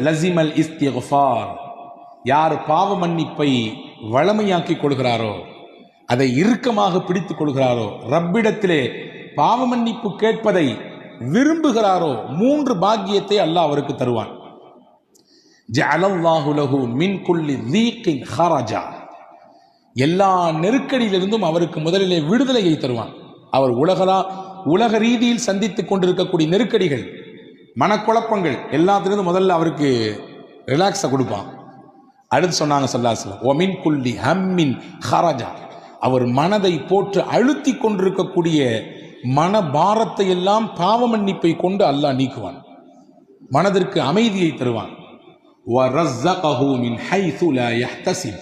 லசிமல் இஸ்திக்ஃபார், யார் பாவ மன்னிப்பை வளமையாக்கி கொள்கிறாரோ, அதை இறுக்கமாக பிடித்துக் கொள்கிறாரோ, ரப்பிடத்திலே பாவ மன்னிப்பு கேட்பதை விரும்புகிறாரோ, 3 பாக்கியத்தை அல்லாஹ் அவருக்கு தருவான். ஜஅலல்லாஹு லஹு மின் குல்லி தீகின் ஹரஜா, எல்லா நெருக்கடியிலிருந்தும் அவருக்கு முதலிலே விடுதலையை தருவான். அவர் உலக ரீதியில் சந்தித்துக் கொண்டிருக்கக்கூடிய நெருக்கடிகள், மனக்குழப்பங்கள் எல்லாத்திலிருந்து முதல்ல அவருக்கு ரிலாக்ஸை கொடுப்பான். அடுத்து சொன்னாங்க ஸல்லல்லாஹு அலைஹி வஸல்லம், ஒமின் குல்லி ஹம்மின் ஹரஜா, அவர் மனதை போட்டு அழுத்தி கொண்டிருக்கக்கூடிய மன பாரத்தை எல்லாம் பாவ மன்னிப்பை கொண்டு அல்லாஹ் நீக்குவான், மனதிற்கு அமைதியை தருவான். வரஸகஹு மின் ஹைஸு லா யஹ்தஸிப்,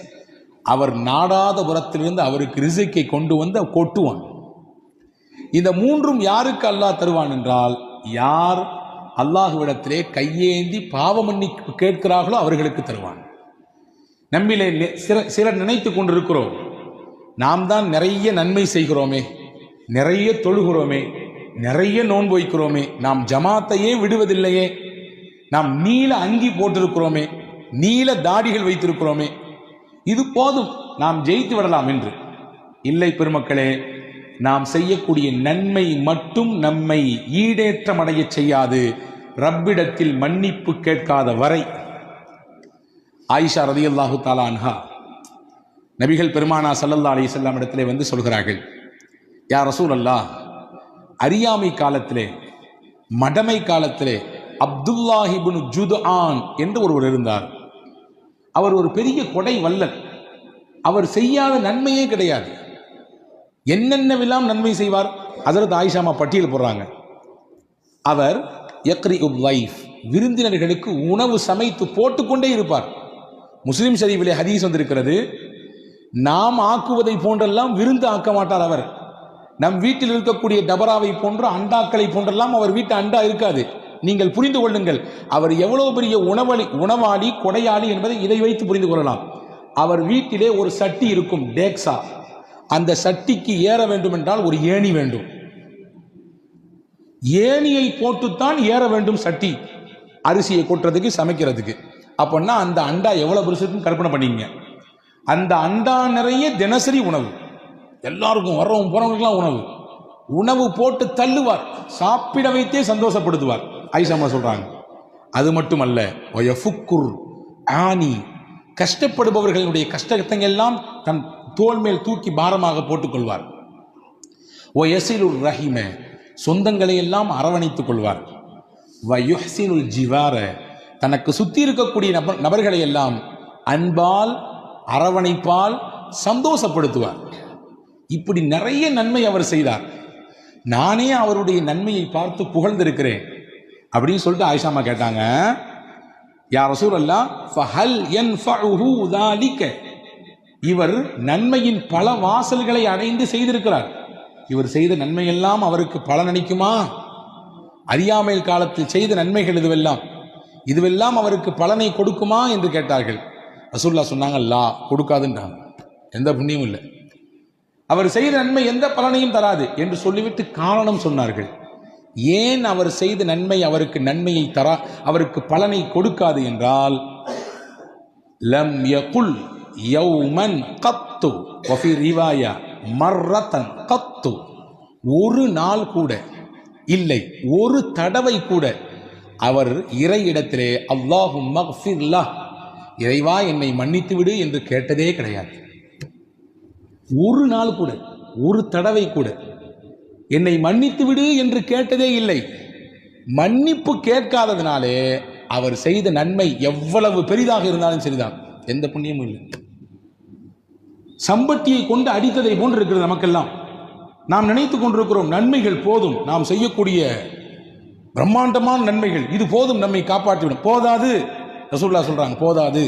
அவர் நாடாத புறத்திலிருந்து அவருக்கு ரிஸ்கை கொண்டு வந்து கொட்டுவான். இந்த 3ம் யாருக்கு அல்லாஹ் தருவான் என்றால், யார் அல்லாஹ்விடத்திலே கையேந்தி பாவ மன்னிப்பு கேட்கிறார்களோ அவர்களுக்கு தருவான். நம்மிலே சிலர் நினைத்து கொண்டிருக்கிறோம், நாம் தான் நிறைய நன்மை செய்கிறோமே, நிறைய தொழுகிறோமே, நிறைய நோன்பு வைக்கிறோமே, நாம் ஜமாத்தையே விடுவதில்லையே, நாம் நீல அங்கி போட்டிருக்கிறோமே, நீல தாடிகள் வைத்திருக்கிறோமே, இது போதும், நாம் ஜெயித்து விடலாம் என்று. இல்லை பெருமக்களே, நாம் செய்யக்கூடிய நன்மை மட்டும் நம்மை ஈடேற்றமடைய செய்யாது, ரப்பிடத்தில் மன்னிப்பு கேட்காத வரை. ஆயிஷா ரலியல்லாஹு தஆலா அன்ஹா நபிகள் பெருமானா ஸல்லல்லாஹு அலைஹி வஸல்லம் இடத்திலே வந்து சொல்கிறார்கள், யா ரசூலல்லாஹ், அறியாமை காலத்திலே, மடமை காலத்திலே அப்துல்லாஹ் இப்னு ஜுத்ஆன் என்று ஒருவர் இருந்தார். அவர் ஒரு பெரிய கொடை வல்லல், அவர் செய்யாத நன்மையே கிடையாது. என்னென்னவெல்லாம் நன்மை செய்வார், ஹஜ்ரத் ஆயிஷாமா பட்டியல் போடுறாங்க. அவர் யக்ரிஉல் லைஃப், விருந்தினர்களுக்கு உணவு சமைத்து போட்டுக்கொண்டே இருப்பார். முஸ்லிம் ஷரீஃபிலே ஹதீஸ் வந்திருக்கிறது, நாம் ஆக்குவதை போன்றெல்லாம் விருந்து ஆக்க மாட்டார் அவர். நம் வீட்டில் இருக்கக்கூடிய டபராவை போன்ற அண்டாக்களை போன்றெல்லாம் அவர் வீட்டு அண்டா இருக்காது. நீங்கள் புரிந்து கொள்ளுங்கள், அவர் எவ்வளவு பெரிய உணவாளி கொடையாளி என்பதை இதை வைத்து புரிந்து கொள்ளலாம். அவர் வீட்டிலே ஒரு சட்டி இருக்கும், டேக்ஸா. அந்த சட்டிக்கு ஏற வேண்டும் என்றால் ஒரு ஏணி வேண்டும், ஏணியை போட்டுத்தான் ஏற வேண்டும் சட்டி, அரிசியை கொட்டுறதுக்கு, சமைக்கிறதுக்கு. அப்படின்னா அந்த அண்டா எவ்வளவு பெருசுன்னு கற்பனை பண்ணிங்க. அந்த அண்டா நிறைய தினசரி உணவு, எல்லாருக்கும் வர்றவங்க போறவங்களுக்குலாம் உணவு போட்டு தள்ளுவார், சாப்பிட வைத்தே சந்தோஷப்படுத்துவார். ஆயிஷா சொல்றாங்க. அது மட்டுமல்ல, வயஃபுக்குர் ஆனி, கஷ்டப்படுபவர்களுடைய கஷ்டத்தை எல்லாம் தன் தோள் மேல் தூக்கி பாரமாக போட்டுக்கொள்வார். வயசிலுர் ரஹிம, சொந்தங்களை எல்லாம் அரவணைத்துக் கொள்வார். வயுஹ்சினுல் ஜிவார, தனக்கு சுத்தி இருக்கக்கூடிய நபர்களை எல்லாம் அன்பால் அரவணைப்பால் சந்தோஷப்படுத்துவார். இப்படி நிறைய நன்மை அவர் செய்தார். நானே அவருடைய நன்மையை பார்த்து புகழ்ந்திருக்கிறேன் அப்படின்னு சொல்லிட்டு ஆயிஷாமா கேட்டாங்க, யா ரசூலல்லாஹ், ஃபஹல் யன்ஃபஉஹு ذلك, இவர் நன்மையின் பல வாசல்களை அடைந்து செய்திருக்கிறார், இவர் செய்த நன்மையெல்லாம் அவருக்கு பலனளிக்குமா? அறியாமையில் காலத்தில் செய்த நன்மைகள் இதுவெல்லாம் அவருக்கு பலனை கொடுக்குமா என்று கேட்டார்கள். ரசூலுல்லாஹ் சொன்னாங்க, லா, கொடுக்காதுன்றாங்க, எந்த புண்ணியமும் இல்லை, அவர் செய்த நன்மை எந்த பலனையும் தராது என்று சொல்லிவிட்டு காரணம் சொன்னார்கள். ஏன் அவர் செய்த நன்மை அவருக்கு நன்மையை அவருக்கு பலனை கொடுக்காது என்றால், லம் யகுல் யௌமன் கத்து வஃபி ரிவாயா மர்ரத்தன் கத்து, ஒரு நாள் கூட இல்லை, ஒரு தடவை கூட அவர் இறையிடத்திலே அல்லாஹும் மக்ஃபிர் லஹ், இறைவா என்னை மன்னித்து விடு என்று கேட்டதே கிடையாது. ஒரு நாள் கூட, ஒரு தடவை கூட என்னை மன்னித்து விடு என்று கேட்டதே இல்லை. மன்னிப்பு கேட்காததினாலே அவர் செய்த நன்மை எவ்வளவு பெரிதாக இருந்தாலும் சரிதான், எந்த புண்ணியமும் இல்லை. சம்பட்டியை கொண்டு அடித்ததை போன்று இருக்கிறது நமக்கெல்லாம். நாம் நினைத்துக் கொண்டிருக்கிறோம் நன்மைகள் போதும், நாம் செய்யக்கூடிய பிரம்மாண்டமான நன்மைகள் இது போதும், நம்மை காப்பாற்றிவிடும். போதாது, ரசூலுல்லாஹ் சொல்றாங்க, போதாது.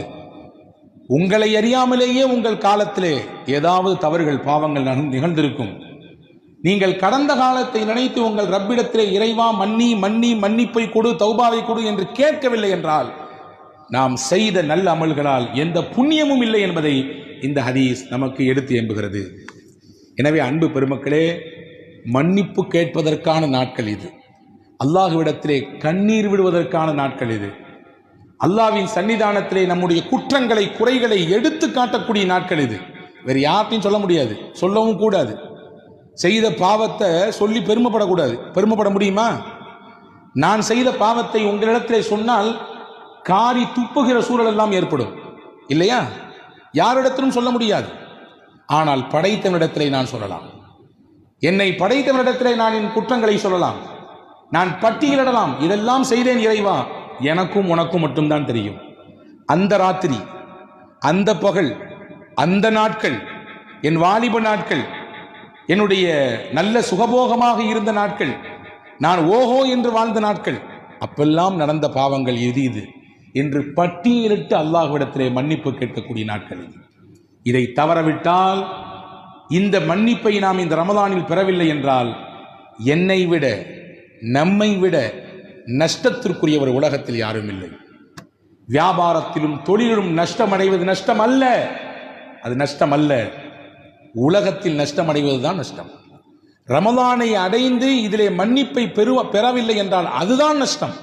உங்களை அறியாமலேயே உங்கள் காலத்திலே ஏதாவது தவறுகள் பாவங்கள் நிகழ்ந்திருக்கும். நீங்கள் கடந்த காலத்தை நினைத்து உங்கள் ரப்பிடத்திலே இறைவா மன்னிப்பை கொடு, தௌபாவை கொடு என்று கேட்கவில்லை என்றால் நாம் செய்த நல்ல அமல்களால் எந்த புண்ணியமும் இல்லை என்பதை இந்த ஹதீஸ் நமக்கு எடுத்து எம்புகிறது. எனவே அன்பு பெருமக்களே, மன்னிப்பு கேட்பதற்கான நாட்கள் இது, அல்லாஹ்விடத்திலே கண்ணீர் விடுவதற்கான நாட்கள் இது. அல்லாஹ்வின் சன்னிதானத்திலே நம்முடைய குற்றங்களை குறைகளை எடுத்து காட்டக்கூடிய நாட்கள் இது. வேறு யார்ட்டையும் சொல்ல முடியாது, சொல்லவும் கூடாது. செய்த பாவத்தை சொல்லி பெருமைப்படக்கூடாது. பெருமைப்பட முடியுமா? நான் செய்த பாவத்தை உங்களிடத்திலே சொன்னால் காரி துப்புகிற சூழல் எல்லாம் ஏற்படும் இல்லையா? யாரிடத்திலும் சொல்ல முடியாது. ஆனால் படைத்தவனிடத்திலே நான் சொல்லலாம். என்னை படைத்தவனிடத்திலே நான் என் குற்றங்களை சொல்லலாம். நான் பட்டியலிடலாம், இதெல்லாம் செய்தேன் இறைவா, எனக்கும் உனக்கும் மட்டும்தான் தெரியும். அந்த ராத்திரி, அந்த பகல், அந்த நாட்கள், என் வாலிப நாட்கள், என்னுடைய நல்ல சுகபோகமாக இருந்த நாட்கள், நான் ஓஹோ என்று வாழ்ந்த நாட்கள், அப்பெல்லாம் நடந்த பாவங்கள் இது இது என்று பட்டியலிட்டு அல்லாஹ்விடத்திலே மன்னிப்பு கேட்கக்கூடிய நாட்கள் இது. இதை தவறவிட்டால், இந்த மன்னிப்பை நாம் இந்த ரமலானில் பெறவில்லை என்றால், என்னை விட நம்மை விட நஷ்டத்திற்குரியவர் உலகத்தில் யாரும் இல்லை. வியாபாரத்திலும் தொழிலும் நஷ்டம் அடைவது நஷ்டம் அல்ல, அது நஷ்டம் அல்ல. உலகத்தில் நஷ்டம் அடைவதுதான் நஷ்டம். ரமலானை அடைந்து இதிலே மன்னிப்பை பெறவில்லை என்றால் அதுதான் நஷ்டம்.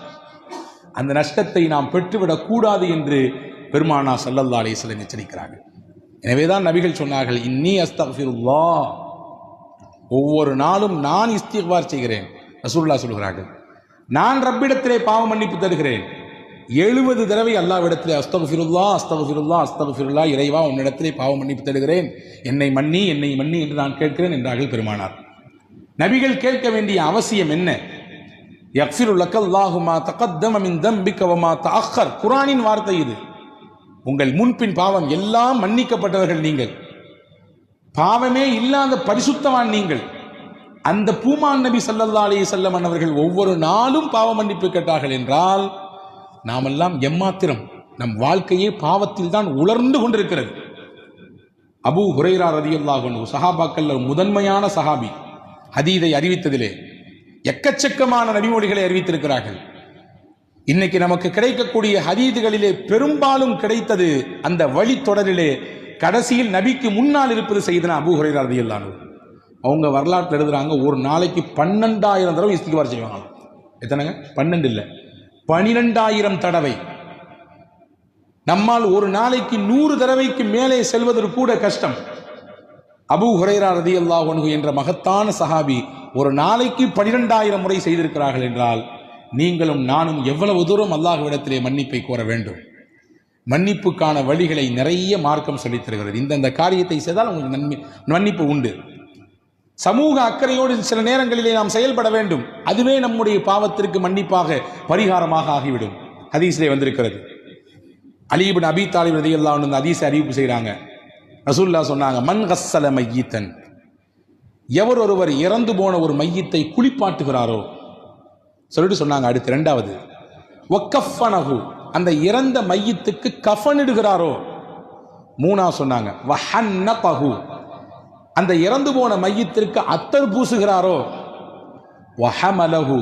அந்த நஷ்டத்தை நாம் பெற்றுவிடக் கூடாது என்று பெருமானா ஸல்லல்லாஹு அலைஹி வஸல்லம் எச்சரிக்கிறார்கள். எனவேதான் நபிகள் சொன்னார்கள், இன்னி அஸ்தக்ஃபிருல்லாஹ், ஒவ்வொரு நாளும் நான் இஸ்திக்பார் செய்கிறேன். ரசூலுல்லாஹ் சொல்கிறார்கள், நான் ரப்பிடத்திலே பாவ மன்னிப்பு தருகிறேன். 70 தடவை அல்லாஹ்விடத்திலே அஸ்தக்ஃபிருல்லாஹ் அஸ்தக்ஃபிருல்லாஹ் அஸ்தக்ஃபிருல்லாஹ், இறைவா உன்னிடத்திலே பாவ மன்னிப்பு தருகிறேன், என்னை மன்னி என்னை மன்னி என்று நான் கேட்கிறேன் என்றார்கள் பெருமானார். நபிகள் கேட்க வேண்டிய அவசியம் என்ன? யக்ஃபிரு லக்கல்லாஹு மா தகத்தம மின் தம்பிக வ மா தஅக்கர், குர்ஆனின் வார்த்தை இது. உங்கள் முன்பின் பாவம் எல்லாம் மன்னிக்கப்பட்டவர்கள் நீங்கள், பாவமே இல்லாத பரிசுத்தவான் நீங்கள். அந்த பூமான் நபி ஸல்லல்லாஹு அலைஹி வஸல்லம் அவர்கள் ஒவ்வொரு நாளும் பாவ மன்னிப்பு கேட்டார்கள் என்றால், நாமெல்லாம் எம்மாத்திரம், நம் வாழ்க்கையே பாவத்தில் தான் உலர்ந்து கொண்டிருக்கிறது. அபூ ஹுரைரா ரலியல்லாஹு அன்ஹு சஹாபாக்கள் முதன்மையான சஹாபி, ஹதீதை அறிவித்ததிலே எக்கச்சக்கமான நபிமொழிகளை அறிவித்திருக்கிறார்கள். இன்னைக்கு நமக்கு கிடைக்கக்கூடிய ஹதீதுகளிலே பெரும்பாலும் கிடைத்தது அந்த வழித்தொடரிலே கடைசியில் நபிக்கு முன்னால் இருப்பது சையதுனா அபூ ஹுரைரா ரலியல்லாஹு அன்ஹு. அவங்க வரலாற்றில் எழுதுறாங்க, ஒரு நாளைக்கு 12,000 தடவை இஸ்திக்பார் செய்வாங்க. எத்தனைங்க? 12 இல்லை, 12,000 தடவை. நம்மால் ஒரு நாளைக்கு 100 தடவைக்கு மேலே செல்வதற்கு கூட கஷ்டம். அபூ ஹுரைரா ரலியல்லாஹு அன்ஹு என்ற மகத்தான சஹாபி ஒரு நாளைக்கு 12,000 முறை செய்திருக்கிறார்கள் என்றால், நீங்களும் நானும் எவ்வளவு தூரம் அல்லாஹ்விடத்திலே மன்னிப்பை கோர வேண்டும். மன்னிப்புக்கான வழிகளை நிறைய மார்க்கம் சொல்லித் தருகிறது. இந்த காரியத்தை செய்தால் உங்களுக்கு மன்னிப்பு உண்டு. சமூக அக்கறையோடு சில நேரங்களிலே நாம் செயல்பட வேண்டும். அதுவே நம்முடைய பாவத்திற்கு மன்னிப்பாக பரிகாரமாக ஆகிவிடும். ஹதீஸிலே வந்திருக்கிறது. அலி இப்னு அபீ தாலிப் ரலியல்லாஹு அன்ஹு ஹதீஸை அறிவிப்பு செய்கிறாங்க. ரசூலுல்லாஹ் சொன்னாங்க, மன் கஸ்ஸல மையித்தன், எவர் ஒருவர் இறந்து போன ஒரு மையத்தை குளிப்பாட்டுகிறாரோ சொல்லிட்டு சொன்னாங்க. அடுத்து இரண்டாவது, வக்கஃபனஹு, அந்த இறந்த மையத்துக்கு கஃனிடுகிறாரோ. மூணாவது சொன்னாங்க, வஹன்னதஹு, அந்த இறந்து போன மையத்திற்கு அத்தர் பூசுகிறாரோ. வஹமலஹு,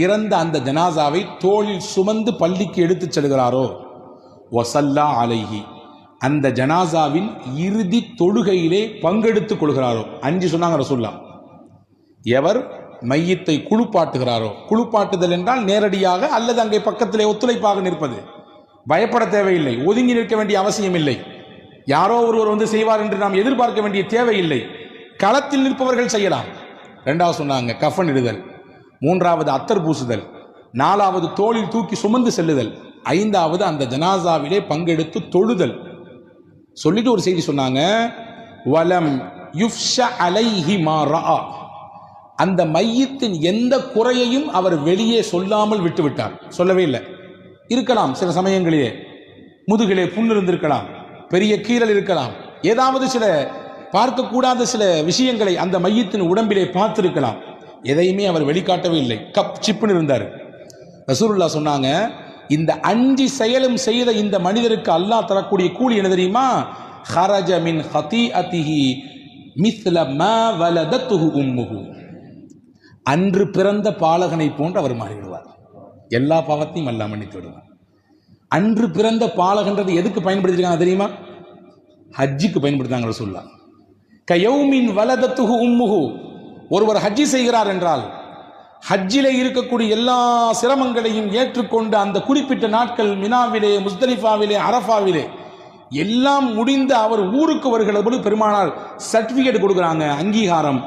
இறந்த அந்த ஜனாசாவை தோளில் சுமந்து பள்ளிக்கு எடுத்துச் செல்கிறாரோ. வஸல்லா அலைஹி, அந்த ஜனாசாவின் இறுதி தொழுகையிலே பங்கெடுத்துக் கொள்கிறாரோ. 5 சொன்னாங்க ரசூலுல்லாஹ். எவர் மையத்தை குளிப்பாட்டுகிறாரோ, குளிப்பாட்டுதல் என்றால் நேரடியாக அல்லது அங்கே பக்கத்திலே ஒத்துழைப்பாக நிற்பது, பயப்பட தேவையில்லை, ஒதுங்கி நிற்க வேண்டிய அவசியம் இல்லை, யாரோ ஒருவர் வந்து செய்வார் என்று நாம் எதிர்பார்க்க வேண்டிய தேவையில்லை, களத்தில் நிற்பவர்கள் செய்யலாம். 2வது சொன்னாங்க கஃன் இடுதல், 3வது அத்தர் பூசுதல், 4வது தோளில் தூக்கி சுமந்து செல்லுதல், 5வது அந்த ஜனாசாவிலே பங்கெடுத்து தொழுதல். சொல்லிட்டு ஒரு செய்தி சொன்னாங்க, வலம் யுஃப்ஷ அலைஹி மா ரஆ, அந்த மையத்தின் எந்த குறையையும் அவர் வெளியே சொல்லாமல் விட்டுவிட்டார். சொல்லவே இல்லை. இருக்கலாம் சில சமயங்களிலே முதுகிலே புண் இருந்திருக்கலாம், பெரிய கீறல் இருக்கலாம், ஏதாவது சில பார்க்கக்கூடாத சில விஷயங்களை அந்த மையத்தின் உடம்பிலே பார்த்திருக்கலாம். எதையுமே அவர் வெளிக்காட்டவே இல்லை, கப் சிப்புன்னு இருந்தார். ரசூலுல்லாஹ் சொன்னாங்க, இந்த 5 செயலும் செய்த இந்த மனிதருக்கு அல்லாஹ் தரக்கூடிய கூலி என்ன தெரியுமா? ஹரஜ மின் ஹதீஅதிஹி மிஸ்ல மா வலதத்துஹு உம்முஹு, அன்று பிறந்த பாலகனை போன்று அவர் மாறிவிடுவார். எல்லா பாவத்தையும் அல்லாஹ் மன்னித்து விடுவார். அன்று பிறந்த பாலகன்றது எதுக்கு பயன்படுத்திருக்காங்க தெரியுமா? ஹஜ்ஜுக்கு பயன்படுத்தாங்க ரசூலுல்லாஹ். கயௌமின் வலதத்துஹு உம்முஹு, ஒருவர் ஹஜ்ஜி செய்கிறார் என்றால் ஹஜ்ஜிலே இருக்கக்கூடிய எல்லா சிரமங்களையும் ஏற்றுக்கொண்டு அந்த குறிப்பிட்ட நாட்கள் மினாவிலே, முஸ்தலிஃபாவிலே, அரஃபாவிலே எல்லாம் முடிந்து அவர் ஊருக்கு வருகிற போது பெருமானார் சர்டிபிகேட் கொடுக்குறாங்க, அங்கீகாரம்.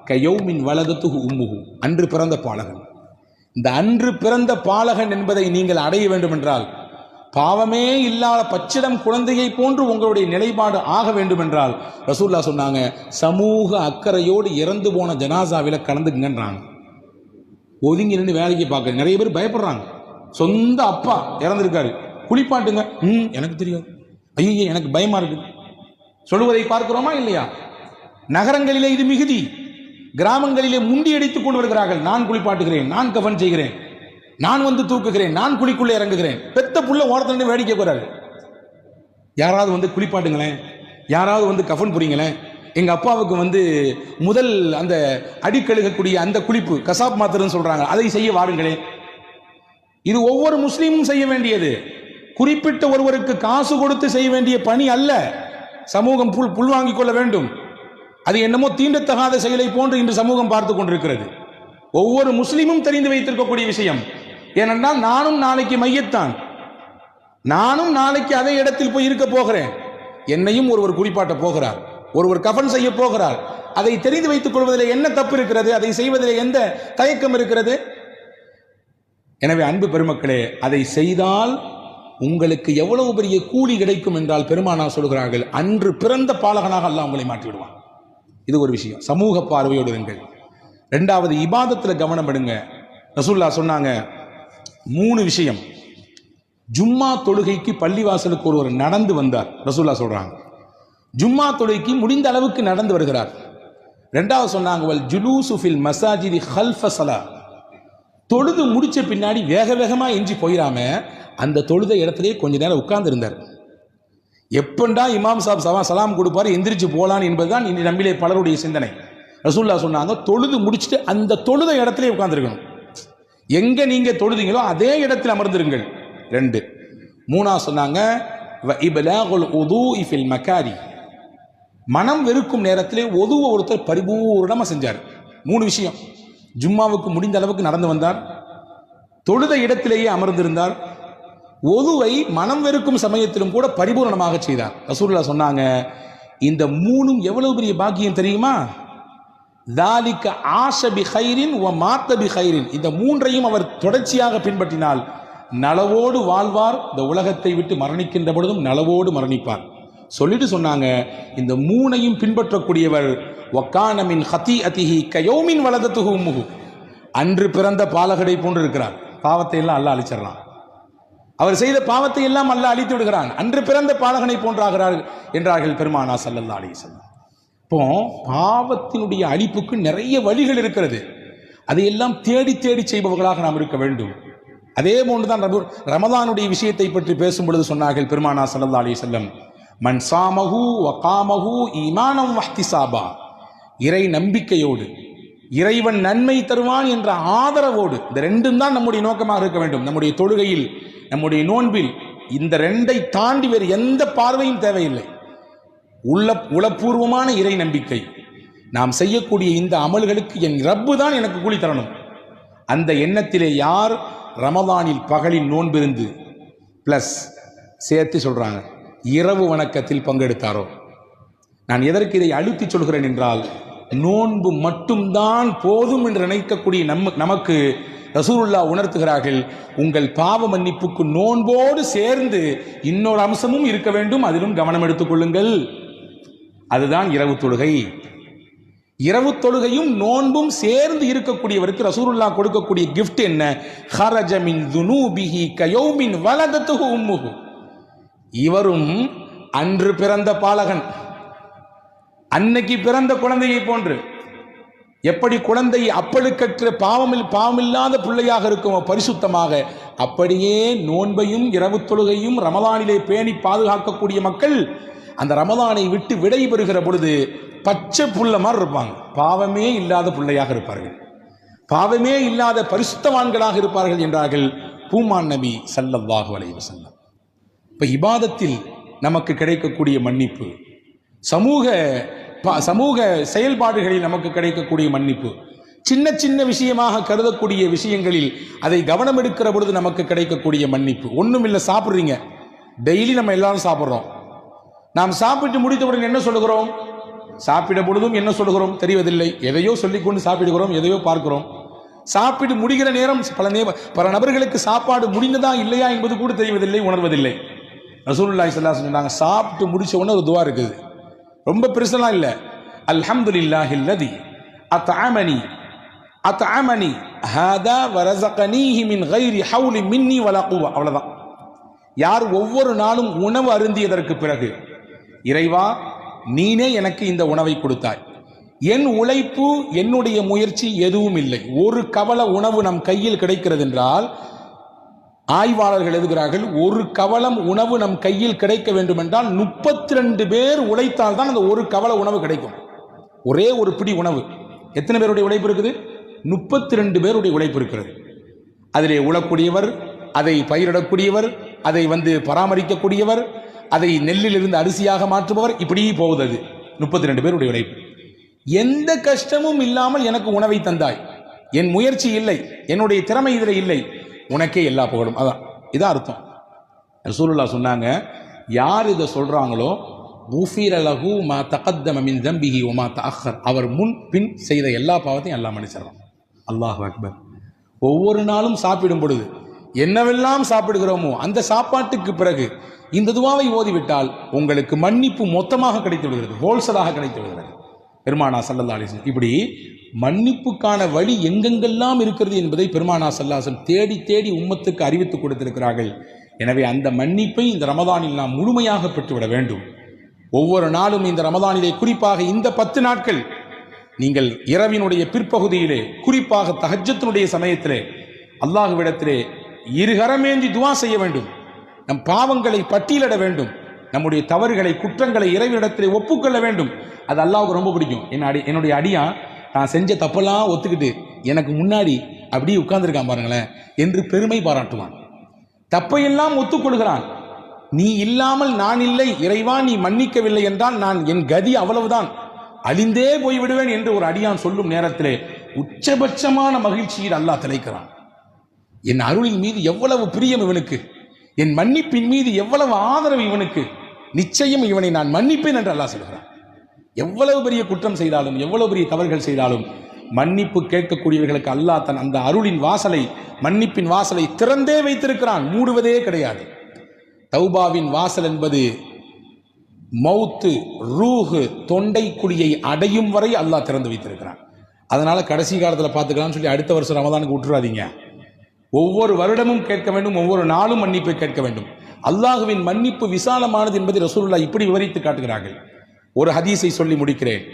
கயௌமின் வலதத்துஹு உம்முஹு, அன்று பிறந்த பாலகன். இந்த அன்று பிறந்த பாலகன் என்பதை நீங்கள் அடைய வேண்டும் என்றால், பாவமே இல்லாத பச்சிடம் குழந்தையை போன்று உங்களுடைய நிலைப்பாடு ஆக வேண்டும் என்றால், ரசூலுல்லாஹ் சொன்னாங்க, சமூக அக்கறையோடு இறந்து போன ஜனாசாவில கலந்துக்குங்கன்றாங்க. ஒதுங்கி நின்று வேலைக்கு பார்க்க நிறைய பேர் பயப்படுறாங்க. சொந்த அப்பா இறந்திருக்காரு, குளிப்பாட்டுங்க, எனக்கு தெரியும், ஐயோ எனக்கு பயமா இருக்கு சொல்லுவதை பார்க்கிறோமா இல்லையா? நகரங்களிலே இது மிகுதி, கிராமங்களிலே முண்டி அடித்துக் கொண்டு வருகிறார்கள். நான் குளிப்பாட்டுகிறேன், நான் கஃன் செய்கிறேன், நான் வந்து தூக்குகிறேன், நான் குளிக்குள்ளே இறங்குகிறேன். பெத்த புள்ள ஓரத்துல வேடிக்கை போறாரு. யாராவது வந்து குளிப்பாட்டுங்களேன், யாராவது வந்து கஃன் புரிங்களேன். எங்க அப்பாவுக்கு வந்து முதல் அந்த அடிக்கழுகக்கூடிய அந்த குளிப்பு கசாப் மாத்திரன்னு சொல்றாங்க, அதை செய்ய வாருங்களேன். இது ஒவ்வொரு முஸ்லீமும் செய்ய வேண்டியது, குறிப்பிட்ட ஒருவருக்கு காசு கொடுத்து செய்ய வேண்டிய பணி அல்ல. சமூகம் புல் வாங்கிக் கொள்ள வேண்டும். அது என்னமோ தீண்டத்தகாத செயலை போன்று இன்று சமூகம் பார்த்து கொண்டிருக்கிறது. ஒவ்வொரு முஸ்லீமும் தெரிந்து வைத்திருக்கக்கூடிய விஷயம். ஏனென்றால் நானும் நாளைக்கு மையத்தான், நானும் நாளைக்கு அதே இடத்தில் போய் இருக்க போகிறேன். என்னையும் ஒருவர் குளிப்பாட்ட போகிறார், ஒருவர் கஃன் செய்ய போகிறார். அதை தெரிந்து வைத்துக் கொள்வதில் என்ன தப்பு இருக்கிறது? அதை செய்வதில் எந்த தயக்கம் இருக்கிறது? எனவே அன்பு பெருமக்களே, அதை செய்தால் உங்களுக்கு எவ்வளவு பெரிய கூலி கிடைக்கும் என்றால் பெருமானார் சொல்கிறார்கள், அன்று பிறந்த பாலகனாக அல்லாஹ் உங்களை மாற்றி விடுவான். இது ஒரு விஷயம். சமூக பார்வையோடு இருங்கள். இரண்டாவது, இபாதத்தில் கவனம் எடுங்க. ரசூலுல்லாஹ் சொன்னாங்க 3 விஷயம். ஜும்மா தொழுகைக்கு பள்ளிவாசலுக்கு ஒருவர் நடந்து வந்தார். ரசூலுல்லாஹ் சொல்றாங்க, ஜும்மா தொழுகைக்கு முடிந்த அளவுக்கு நடந்து வருகிறார். இரண்டாவது சொன்னாங்க, வல் ஜுலூசு ஃபில் மஸாஜிதி ஹல்ஃப ஸலா, தொழுது முடிச்ச பின்னாடி வேக வேகமா எஞ்சி போயிடாம அந்த தொழுத இடத்திலேயே கொஞ்ச நேரம் உட்கார்ந்து இருந்தார். எப்பண்டா இமாம் சாப் சலாம் கொடுப்பாரு எந்திரிச்சு போலான்னு என்பதுதான் இன்று நம்மிலே பலருடைய சிந்தனை. ரசூலுல்லாஹ் சொன்னாங்க, தொழுது முடிச்சுட்டு அந்த தொழுத இடத்திலே உட்கார்ந்துருக்கணும். எங்க நீங்க தொழுதீங்களோ அதே இடத்தில் அமர்ந்திருங்கள். 2. 3 சொன்னாங்க, வ இப்லாகுல் உதூஇ ஃபில் மகாரி, மனம் வெறுக்கும் நேரத்திலே ஒதுவ ஒருத்தர் பரிபூர்ணமா செஞ்சார். 3 விஷயம். ஜும்மாவுக்கு முடிந்த அளவுக்கு நடந்து வந்தார், தொழுத இடத்திலேயே அமர்ந்திருந்தார், ஒதுவை மனம் வெறுக்கும் சமயத்திலும் கூட பரிபூர்ணமாக செய்தார். ரசூலுல்லாஹ் சொன்னாங்க, இந்த 3 எவ்வளவு பெரிய பாக்கியம் தெரியுமா? தாலிக ஆஷ பி கைரின் வ மாத்த பி கைரின், இந்த 3ஐயும் அவர் தொடர்ச்சியாக பின்பற்றினால் நலவோடு வாழ்வார், இந்த உலகத்தை விட்டு மரணிக்கின்ற பொழுதும் நலவோடு மரணிப்பார். சொல்லிட்டு சொன்னாங்க, இந்த 3ஐயும் பின்பற்றக்கூடியவர் வக்கான மின் ஹதீஅதிஹி கயௌமின் வலதத்துஹு உம்முஹு, அன்று பிறந்த பாலகடை போன்று இருக்கிறார். பாவத்தை எல்லாம் அல்லாஹ் அழிச்சிடறான். அவர் செய்த பாவத்தை எல்லாம் அல்லாஹ் அழித்து விடுகிறான். அன்று பிறந்த பாலகனை போன்றாகிறார் என்றார்கள் பெருமானார் ஸல்லல்லாஹு அலைஹி வஸல்லம். இப்போ பாவத்தினுடைய அழிப்புக்கு நிறைய வழிகள் இருக்கிறது. அதையெல்லாம் தேடி தேடி செய்பவர்களாக நாம் இருக்க வேண்டும். அதே போன்றுதான் ரமதானுடைய விஷயத்தை பற்றி பேசும் பொழுது சொன்னார்கள் பெருமானார் ஸல்லல்லாஹு அலைஹி வஸல்லம், மன் சாமஹு வ காமஹு ஈமானம் வஹ்திசாபா, இறை நம்பிக்கையோடு இறைவன் நன்மை தருவான் என்ற ஆதரவோடு, இந்த 2 தான் நம்முடைய நோக்கமாக இருக்க வேண்டும். நம்முடைய தொழுகையில், நம்முடைய நோன்பில் இந்த 2ஐ தாண்டி வேறு எந்த பார்வையும் தேவையில்லை. உளப்பூர்வமான இறை நம்பிக்கை, நாம் செய்யக்கூடிய இந்த அமல்களுக்கு என் ரப்பு தான் எனக்கு கூலி தரணும், அந்த எண்ணத்திலே யார் ரமதானில் பகலில் நோன்பிருந்து பிளஸ் சேர்த்து சொல்றாங்க இரவு வணக்கத்தில் பங்கெடுத்தாரோ. நான் எதற்கு இதை அழுத்தி சொல்கிறேன் என்றால், நோன்பு மட்டும்தான் போதும் என்று நினைக்கக்கூடிய நமக்கு ரசூலுல்லாஹ் உணர்த்துகிறார்கள், உங்கள் பாவ மன்னிப்புக்கு நோன்போடு சேர்ந்து இன்னொரு அம்சமும் இருக்க வேண்டும், அதிலும் கவனம் எடுத்துக் கொள்ளுங்கள். அதுதான் இரவு தொழுகை. இரவு தொழுகையும் நோன்பும் சேர்ந்து இருக்கக்கூடியவருக்கு ரசூலுல்லாஹ் கொடுக்கக்கூடிய கிஃப்ட் என்ன? ஹரஜ மின் துனூபிஹி கயௌமின் வலதத்துஹு உம்முஹு, இவரும் அன்று பிறந்த பாலகன், அன்னைக்கு பிறந்த குழந்தையை போன்று. எப்படி குழந்தை அப்பழுக்கற்ற பாவமில்லாத பிள்ளையாக இருக்குமோ பரிசுத்தமாக, அப்படியே நோன்பையும் இரவு தொழுகையும் ரமதானிலே பேணி பாதுகாக்கக்கூடிய மக்கள் அந்த ரமதானை விட்டு விடை பெறுகிற பொழுது பச்சை புள்ள மாதிரி இருப்பாங்க. பாவமே இல்லாத பிள்ளையாக இருப்பார்கள், பாவமே இல்லாத பரிசுத்தவான்களாக இருப்பார்கள் என்றார்கள் பூமான் நபி ஸல்லல்லாஹு அலைஹி வஸல்லம். இப்ப இபாதத்தில் நமக்கு கிடைக்கக்கூடிய மன்னிப்பு, சமூக செயல்பாடுகளில் நமக்கு கிடைக்கக்கூடிய மன்னிப்பு, சின்ன சின்ன விஷயமாக கருதக்கூடிய விஷயங்களில் அதை கவனம் எடுக்கிற பொழுது நமக்கு கிடைக்கக்கூடிய மன்னிப்பு. ஒன்றும் இல்லை, சாப்பிட்றீங்க, டெய்லி நம்ம எல்லாரும் சாப்பிட்றோம். நாம் சாப்பிட்டு முடித்தவுடன் என்ன சொல்லுகிறோம்? சாப்பிட பொழுதும் என்ன சொல்லுகிறோம் தெரியவதில்லை. எதையோ சொல்லிக்கொண்டு சாப்பிடுகிறோம், எதையோ பார்க்கிறோம். சாப்பிட்டு முடிகிற நேரம் பல நபர்களுக்கு சாப்பாடு முடிந்ததா இல்லையா என்பது கூட தெரிவதில்லை, உணர்வதில்லை. ரசூலுல்லாஹி ஸல்லல்லாஹு அலைஹி வஸல்லம் சொன்னாங்க, சாப்பிட்டு முடிச்ச உடனே ஒரு துவா இருக்குது, ரொம்ப பெருசெல்லாம் இல்லை. அல்ஹம்துலில்லாஹில்லதி அத்அமனி அத்அமனி ஹாதா வரஸகனீஹி மின் கைரி ஹவுலி மின்னி வலா குவா. அவ்வளவுதான். யார் ஒவ்வொரு நாளும் உணவு அருந்தியதற்கு பிறகு, இறைவா நீனே எனக்கு இந்த உணவை கொடுத்தாய், என் உழைப்பு என்னுடைய முயற்சி எதுவும் இல்லை, ஒரு கவள உணவு நம் கையில் கிடைக்கிறது என்றால், ஆய்வாளர்கள் எழுதுகிறார்கள், ஒரு கவளம் உணவு நம் கையில் கிடைக்க வேண்டும் என்றால் 32 பேர் உழைத்தால் தான் அந்த ஒரு கவள உணவு கிடைக்கும். ஒரே ஒரு பிடி உணவு எத்தனை பேருடைய உழைப்பு இருக்குது? 32 பேருடைய உழைப்பு இருக்கிறது. அதிலே உழக்கூடியவர், அதை பயிரிடக்கூடியவர், அதை பராமரிக்கக்கூடியவர், அதை நெல்லிலிருந்து அரிசியாக மாற்றுபவர், இப்படி போகுது. அது 32 பேருடைய உழைப்பு. எந்த கஷ்டமும் இல்லாமல் எனக்கு உணவை தந்தாய், என் முயற்சி இல்லை, என்னுடைய திறமை இதில் இல்லை, உனக்கே எல்லா புகழும். அதான் இதான் அர்த்தம். ரசூலுல்லாஹ் சொன்னாங்க, யார் இதை சொல்றாங்களோ குஃபிர லஹு மா தகத்தம மின் தம்பிஹி வ மா தஅக்கர், அவர் முன் பின் செய்த எல்லா பாவத்தையும் அல்லாஹ் மன்னிச்சிடுறான். அல்லாஹ் அக்பர். ஒவ்வொரு நாளும் சாப்பிடும் பொழுது என்னவெல்லாம் சாப்பிடுகிறோமோ அந்த சாப்பாட்டுக்கு பிறகு இந்த துவாவை ஓதிவிட்டால் உங்களுக்கு மன்னிப்பு மொத்தமாக கிடைத்து விடுகிறது, ஹோல்சலாக கிடைத்து விடுகிறது. பெருமானா ஸல்லல்லாஹு அலைஹி வஸல்லம் இப்படி மன்னிப்புக்கான வழி எங்கெங்கெல்லாம் இருக்கிறது என்பதை பெருமானா ஸல்லல்லாஹு அலைஹி வஸல்லம் தேடி தேடி உம்மத்துக்கு அறிவித்துக் கொடுத்திருக்கிறார்கள். எனவே அந்த மன்னிப்பை இந்த ரமதானில் நாம் முழுமையாக பெற்றுவிட வேண்டும். ஒவ்வொரு நாளும் இந்த ரமதானிலே, குறிப்பாக இந்த 10 நாட்கள், நீங்கள் இரவினுடைய பிற்பகுதியிலே, குறிப்பாக தஹஜ்ஜுடைய சமயத்திலே அல்லாஹ்விடத்திலே இருகரமேந்தி துவா செய்ய வேண்டும். நம் பாவங்களை பட்டியலிட வேண்டும், நம்முடைய தவறுகளை குற்றங்களை இறைவனிடத்திலே ஒப்புக்கொள்ள வேண்டும். அது அல்லாஹ்வுக்கு ரொம்ப பிடிக்கும். என்னுடைய அடியா நான் செஞ்ச தப்பெல்லாம் ஒத்துக்கிட்டு எனக்கு முன்னாடி அப்படியே உட்கார்ந்துருக்கான் பாருங்களேன் என்று பெருமை பாராட்டுவான். தப்பையெல்லாம் ஒத்துக்கொள்கிறான். நீ இல்லாமல் நான் இல்லை, இறைவா நீ மன்னிக்கவில்லை என்றால் நான் என் கதி அவ்வளவுதான், அழிந்தே போய்விடுவேன் என்று ஒரு அடியான் சொல்லும் நேரத்திலே உச்சபட்சமான மகிழ்ச்சியில் அல்லாஹ் திளைக்கிறான். என் அருளின் மீது எவ்வளவு பிரியம் இவனுக்கு, என் மன்னிப்பின் மீது எவ்வளவு ஆதரவு இவனுக்கு, நிச்சயம் இவனை நான் மன்னிப்பேன் என்று அல்லாஹ் சொல்கிறான். எவ்வளவு பெரிய குற்றம் செய்தாலும், எவ்வளவு பெரிய தவறுகள் செய்தாலும் மன்னிப்பு கேட்கக்கூடியவர்களுக்கு அல்லாஹ் தன் அந்த அருளின் வாசலை, மன்னிப்பின் வாசலை திறந்தே வைத்திருக்கிறான், மூடுவதே கிடையாது. தௌபாவின் வாசல் என்பது மௌத்து, ரூஹு, தொண்டை குழியை அடையும் வரை அல்லாஹ் திறந்து வைத்திருக்கிறான். அதனால கடைசி காலத்தில் பார்த்துக்கலாம்னு சொல்லி அடுத்த வருஷம் ரமதானுக்கு விட்டுறாதீங்க. ஒவ்வொரு வருடமும் கேட்க வேண்டும், ஒவ்வொரு நாளும் மன்னிப்பை கேட்க வேண்டும். அல்லாஹுவின் மன்னிப்பு விசாலமானது என்பதை ரசூலுல்லாஹ் இப்படி விவரித்து காட்டுகிறார்கள். ஒரு ஹதீஸை சொல்லி முடிக்கிறேன்.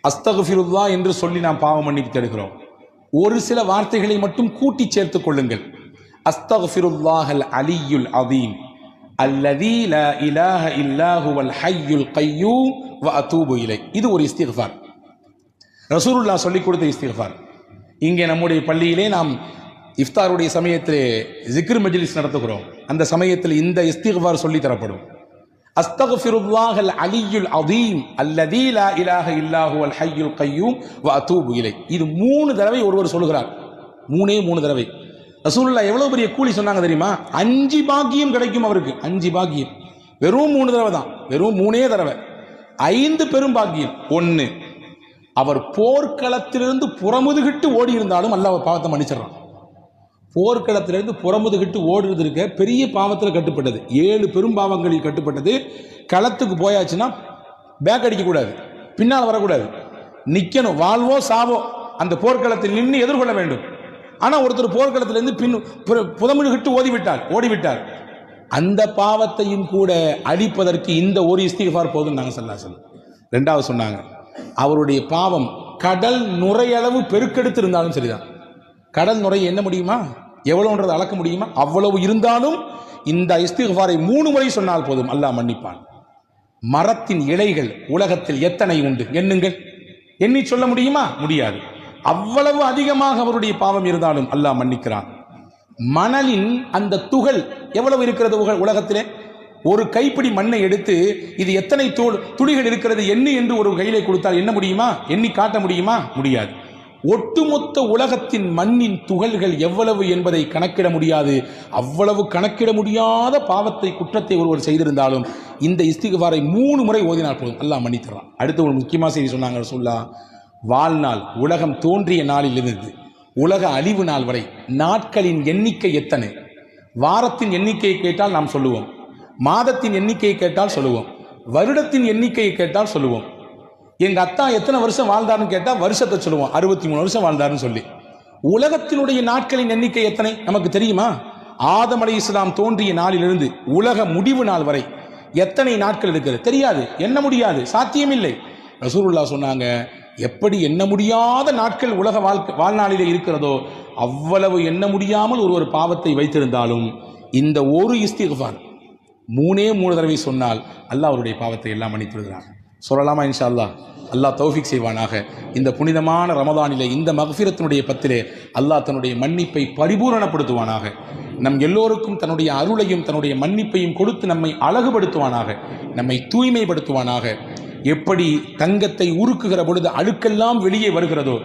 அஸ்தக்ஃபிருல்லாஹ் என்று சொல்லி நாம் பாவ மன்னிப்பு தேடுகிறோம். ஒரு சில வார்த்தைகளை மட்டும் கூட்டி சேர்த்துக் கொள்ளுங்கள். அஸ்தக்ஃபிருல்லாஹல் அலியுல் அதீம் அல்லதீ லா இலாஹ இல்லா ஹுவல் ஹய்யுல் கய்யூம் வ அதூபு இலை. இது ஒரு இஸ்திக்ஃபார், ரசூலுல்லாஹ் சொல்லிக் கொடுத்த இஸ்திக்ஃபார். இங்கே நம்முடைய பள்ளியிலே நாம் இஃப்தாருடைய சமயத்திலே ஜிக்ர் மஜ்லிஸ் நடத்துகிறோம். அந்த சமயத்தில் இந்த இஸ்திக்ஃபார் சொல்லி தரப்படும். அஸ்தக்ஃபிருல்லாஹல் அலியுல் அதீம் அல்லதீ லா இலாஹ இல்லா ஹுவல் ஹய்யுல் கய்யூம் வ அதூபு இலை. இது 3 தடவை ஒருவர் சொல்கிறார். 3 தடவை. ரசூலுல்லாஹ் எவ்வளவு பெரிய கூலி சொன்னாங்க தெரியுமா? 5 பாக்கியம் கிடைக்கும் அவருக்கு. 5 பாக்கியம். வெறும் 3 தடவை தான், வெறும் 3 தடவை. 5 பெரும் பாக்கியம். 1, அவர் போர்க்களத்திலிருந்து புறமுதுகிட்டு ஓடி இருந்தாலும் அல்லாஹ் பாவத்தை மன்னிச்சிடறான். போர்க்களத்திலிருந்து புறமுதுகிட்டு ஓடுறது இருக்க பெரிய பாவத்தில் கட்டுப்பட்டது, 7 பெரும் பாவங்களில் கட்டுப்பட்டது. களத்துக்கு போயாச்சுன்னா பேக் அடிக்கக்கூடாது, பின்னால் வரக்கூடாது, நிற்கணும், வாழ்வோ சாவோ அந்த போர்க்களத்தில் நின்று எதிர்கொள்ள வேண்டும். ஆனால் ஒருத்தர் போர்க்களத்திலிருந்து புறமுதுகிட்டு ஓடிவிட்டார், அந்த பாவத்தையும் கூட அழிப்பதற்கு இந்த ஒரு இஸ்திக்ஃபார் போதும் நாங்கள் ஸல்லல்லாஹு. 2வது சொன்னாங்க, அவருடைய பாவம் கடல் நுரையளவு பெருக்கெடுத்து இருந்தாலும் சரிதான். கடல் நுரை என்ன முடியுமா, எவ்வளவுன்றது அளக்க முடியுமா? அவ்வளவு இருந்தாலும் இந்த இஸ்திக்ஃபாரை 3 முறை சொன்னால் போதும், அல்லாஹ் மன்னிப்பான். மரத்தின் இலைகள் உலகத்தில் எத்தனை உண்டு எண்ணுங்கள், எண்ணி சொல்ல முடியுமா? முடியாது. அவ்வளவு அதிகமாக அவருடைய பாவம் இருந்தாலும் அல்லாஹ் மன்னிக்கிறான். மணலின் அந்த துகள் எவ்வளவு இருக்கிறது உலகத்திலே? ஒரு கைப்பிடி மண்ணை எடுத்து இது எத்தனை துளிகள் இருக்கிறது எண்ணி என்று ஒரு கையிலே கொடுத்தால் என்ன முடியுமா? எண்ணி காட்ட முடியுமா? முடியாது. ஒட்டுமொத்த உலகத்தின் மண்ணின் துகள்கள் எவ்வளவு என்பதை கணக்கிட முடியாது. அவ்வளவு கணக்கிட முடியாத பாவத்தை, குற்றத்தை ஒருவர் செய்திருந்தாலும் இந்த இஸ்திக்ஃபாரை 3 முறை ஓதினால் போதும், அல்லாஹ் மன்னித்தரான். அடுத்து ஒரு முக்கியமான செய்தி சொன்னாங்க ரசூலுல்லாஹ், வாழ்நாள், உலகம் தோன்றிய நாளிலிருந்து உலக அழிவு நாள் வரை நாட்களின் எண்ணிக்கை எத்தனை? வாரத்தின் எண்ணிக்கையை கேட்டால் நாம் சொல்லுவோம், மாதத்தின் எண்ணிக்கையை கேட்டால் சொல்லுவோம், வருடத்தின் எண்ணிக்கையை கேட்டால் சொல்லுவோம். எங்க அத்தா எத்தனை வருஷம் வாழ்ந்தாருன்னு கேட்டா வருஷத்தை சொல்லுவோம், 63 வருஷம் வாழ்ந்தாருன்னு சொல்லி. உலகத்தினுடைய நாட்களின் எண்ணிக்கை எத்தனை நமக்கு தெரியுமா? ஆதம் அலைஹிஸ்ஸலாம் தோன்றிய நாளிலிருந்து உலக முடிவு நாள் வரை எத்தனை நாட்கள் இருக்கிறது தெரியாது, எண்ண முடியாது, சாத்தியமில்லை. ரசூலுல்லாஹ் சொன்னாங்க, எப்படி எண்ண முடியாத நாட்கள் உலக வாழ்நாளிலே இருக்கிறதோ அவ்வளவு எண்ண முடியாமல் ஒரு பாவத்தை வைத்திருந்தாலும் இந்த ஒரு இஸ்திக்ஃபார் 3 தடவை சொன்னால் அல்லாஹ் அவருடைய பாவத்தை எல்லாம் மன்னித்து விடுகிறார். சொல்லலாமா? இன்ஷா அல்லாஹ். அல்லாஹ் தௌஃபீக் செய்வானாக. இந்த புனிதமான ரமதானிலே, இந்த மக்ஃபிரத்தினுடைய பத்திலே அல்லாஹ் தன்னுடைய மன்னிப்பை பரிபூரணப்படுத்துவானாக. நம் எல்லோருக்கும் தன்னுடைய அருளையும் தன்னுடைய மன்னிப்பையும் கொடுத்து நம்மை அழகுபடுத்துவானாக, நம்மை தூய்மைப்படுத்துவானாக. எப்படி தங்கத்தை உருக்குகிற பொழுது அழுக்கெல்லாம் வெளியே வருகிறதோ,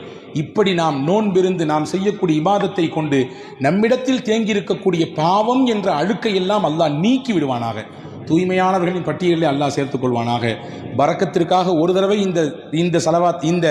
இப்படி நாம் நோன்பிருந்து நாம் செய்யக்கூடிய இபாதத்தை கொண்டு நம்மிடத்தில் தேங்கியிருக்கக்கூடிய பாவம் என்ற அழுக்கை எல்லாம் அல்லாஹ் நீக்கி விடுவானாக. தூய்மையானவர்களின் பட்டியலில் அல்லாஹ் சேர்த்துக் கொள்வானாக. பரக்கத்திற்காக ஒரு தடவை இந்த சலவாத், இந்த